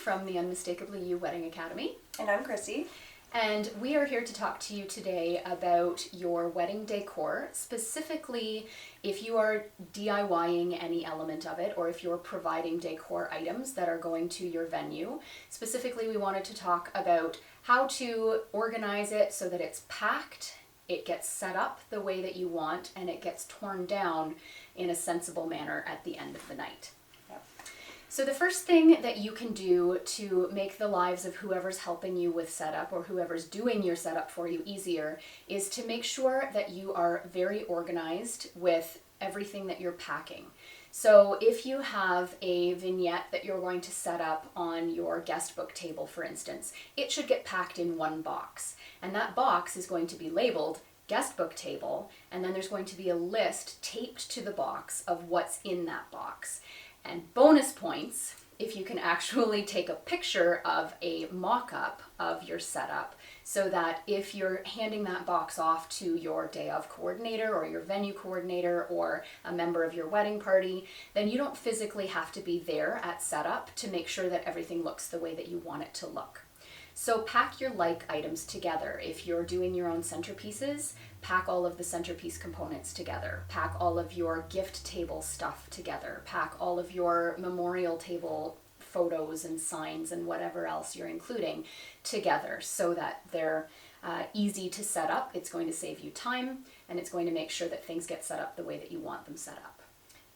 from the Unmistakably You Wedding Academy. And I'm Chrissy. And we are here to talk to you today about your wedding decor, specifically if you are DIYing any element of it or if you're providing decor items that are going to your venue. Specifically, we wanted to talk about how to organize it so that it's packed, it gets set up the way that you want, and it gets torn down in a sensible manner at the end of the night. So the first thing that you can do to make the lives of whoever's helping you with setup or whoever's doing your setup for you easier is to make sure that you are very organized with everything that you're packing. So if you have a vignette that you're going to set up on your guest book table, for instance, it should get packed in one box. And that box is going to be labeled guest book table, and then there's going to be a list taped to the box of what's in that box. And bonus points if you can actually take a picture of a mock-up of your setup so that if you're handing that box off to your day of coordinator or your venue coordinator or a member of your wedding party, then you don't physically have to be there at setup to make sure that everything looks the way that you want it to look. So pack your like items together. If you're doing your own centerpieces, pack all of the centerpiece components together. Pack all of your gift table stuff together. Pack all of your memorial table photos and signs and whatever else you're including together so that they're easy to set up. It's going to save you time, and it's going to make sure that things get set up the way that you want them set up.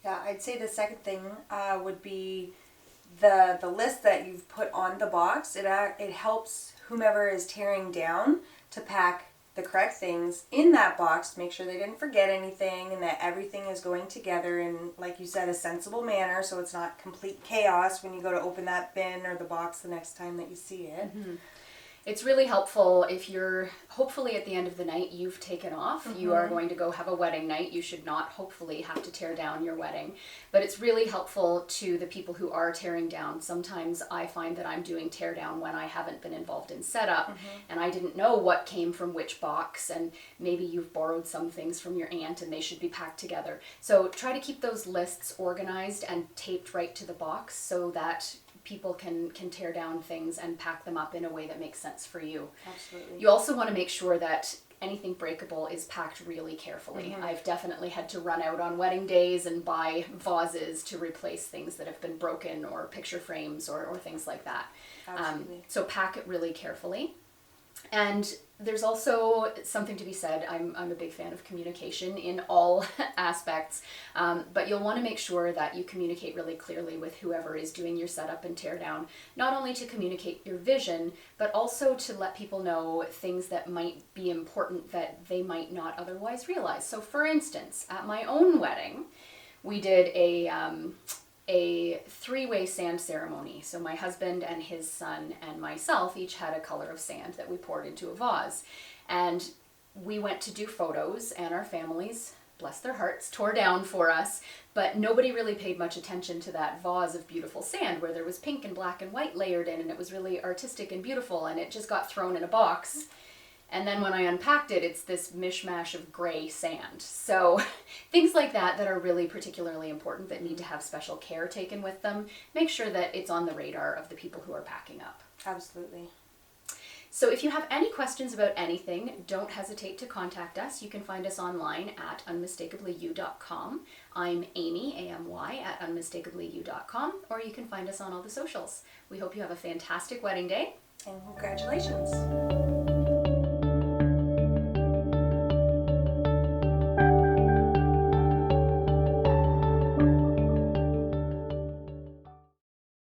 Yeah, I'd say the second thing would be the list that you've put on the box. It helps whomever is tearing down to pack the correct things in that box to make sure they didn't forget anything and that everything is going together in, like you said, a sensible manner so it's not complete chaos when you go to open that bin or the box the next time that you see it. Mm-hmm. It's really helpful if you're, hopefully at the end of the night, you've taken off. Mm-hmm. You are going to go have a wedding night. You should not, hopefully, have to tear down your wedding. But it's really helpful to the people who are tearing down. Sometimes I find that I'm doing tear down when I haven't been involved in setup, mm-hmm. and I didn't know what came from which box, and maybe you've borrowed some things from your aunt and they should be packed together. So try to keep those lists organized and taped right to the box so that people can tear down things and pack them up in a way that makes sense for you. Absolutely. You also want to make sure that anything breakable is packed really carefully. Mm-hmm. I've definitely had to run out on wedding days and buy vases to replace things that have been broken or picture frames or things like that. Absolutely. So pack it really carefully. And there's also something to be said. I'm a big fan of communication in all aspects, but you'll want to make sure that you communicate really clearly with whoever is doing your setup and tear down, not only to communicate your vision, but also to let people know things that might be important that they might not otherwise realize. So for instance, at my own wedding, we did a three-way sand ceremony. So my husband and his son and myself each had a color of sand that we poured into a vase. And we went to do photos, and our families, bless their hearts, tore down for us, but nobody really paid much attention to that vase of beautiful sand where there was pink and black and white layered in, and it was really artistic and beautiful, and it just got thrown in a box. And then when I unpacked it, it's this mishmash of gray sand. So things like that are really particularly important that need to have special care taken with them. Make sure that it's on the radar of the people who are packing up. Absolutely. So if you have any questions about anything, don't hesitate to contact us. You can find us online at unmistakably.you.com. I'm Amy, A-M-Y, at unmistakably.you.com, or you can find us on all the socials. We hope you have a fantastic wedding day. And congratulations.